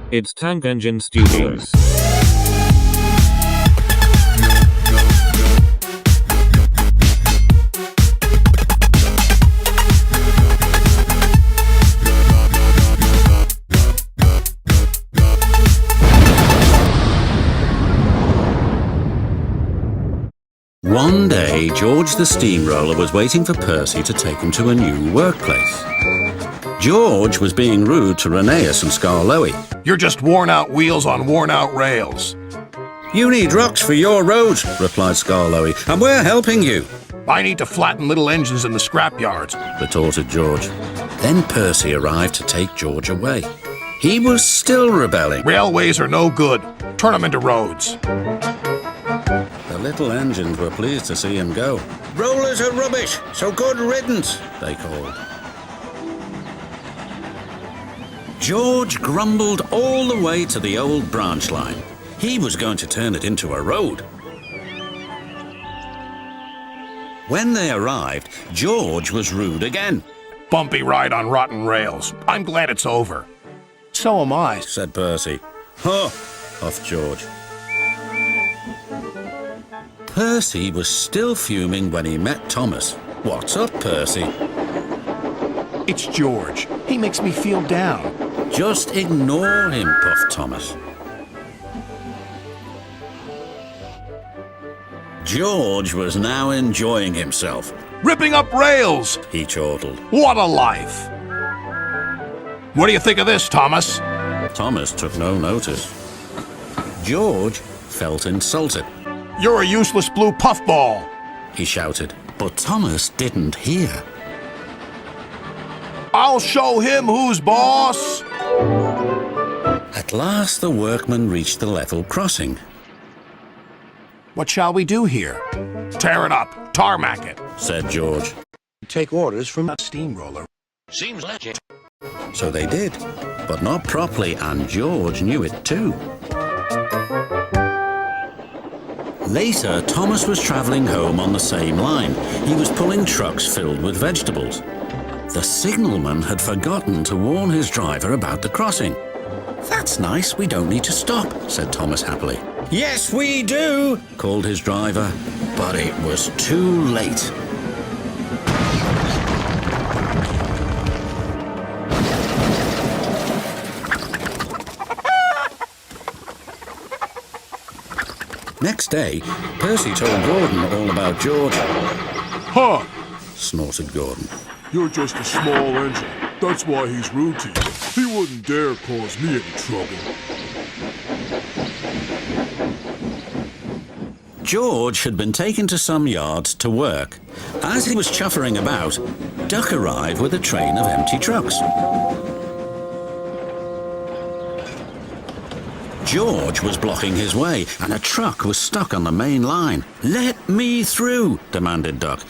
It's Tank Engine Studios. One day, George the steamroller was waiting for Percy to take him to a new workplace. George was being rude to Rheneas and Skarloey. You're just worn-out wheels on worn-out rails. You need rocks for your roads, replied Skarloey, and we're helping you. I need to flatten little engines in the scrapyards, retorted George. Then Percy arrived to take George away. He was still rebelling. Railways are no good. Turn them into roads. The little engines were pleased to see him go. Rollers are rubbish, so good riddance, they called. George grumbled all the way to the old branch line. He was going to turn it into a road. When they arrived, George was rude again. Bumpy ride on rotten rails. I'm glad it's over. So am I, said Percy. Huh, huffed George. Percy was still fuming when he met Thomas. What's up, Percy? It's George. He makes me feel down. Just ignore him, puffed Thomas. George was now enjoying himself. Ripping up rails, he chortled. What a life! What do you think of this, Thomas? Thomas took no notice. George felt insulted. You're a useless blue puffball, he shouted, but Thomas didn't hear. I'll show him who's boss! At last the workmen reached the level crossing. What shall we do here? Tear it up, tarmac it, said George. Take orders from a steamroller. Seems legit. So they did, but not properly, and George knew it too. Later, Thomas was travelling home on the same line. He was pulling trucks filled with vegetables. The signalman had forgotten to warn his driver about the crossing. That's nice, we don't need to stop, said Thomas happily. Yes, we do, called his driver, but it was too late. Next day, Percy told Gordon all about George. Huh, snorted Gordon. You're just a small engine. That's why he's rude to you. He wouldn't dare cause me any trouble. George had been taken to some yards to work. As he was chuffering about, Duck arrived with a train of empty trucks. George was blocking his way, and a truck was stuck on the main line. Let me through, demanded Duck.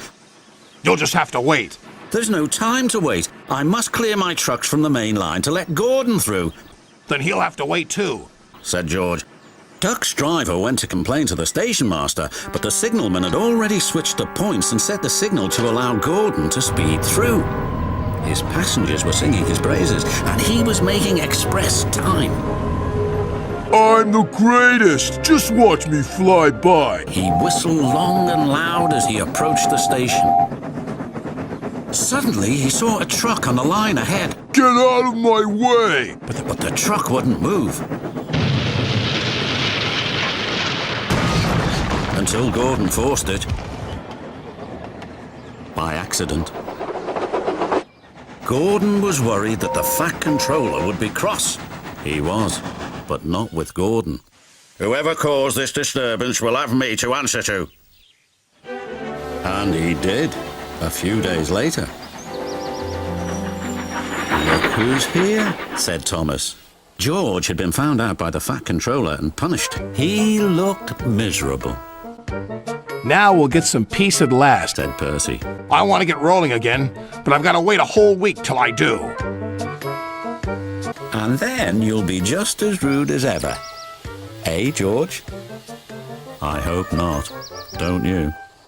You'll just have to wait. There's no time to wait. I must clear my trucks from the main line to let Gordon through. Then he'll have to wait too, said George. Duck's driver went to complain to the station master, but the signalman had already switched the points and set the signal to allow Gordon to speed through. His passengers were singing his praises, and he was making express time. I'm the greatest! Just watch me fly by! He whistled long and loud as he approached the station. Suddenly, he saw a truck on the line ahead. Get out of my way! But the truck wouldn't move. Until Gordon forced it. By accident. Gordon was worried that the Fat Controller would be cross. He was, but not with Gordon. Whoever caused this disturbance will have me to answer to. And he did, a few days later. Look who's here, said Thomas. George had been found out by the Fat Controller and punished. He looked miserable. Now we'll get some peace at last, said Percy. I want to get rolling again, but I've got to wait a whole week till I do. And then you'll be just as rude as ever. Eh, George? I hope not, don't you?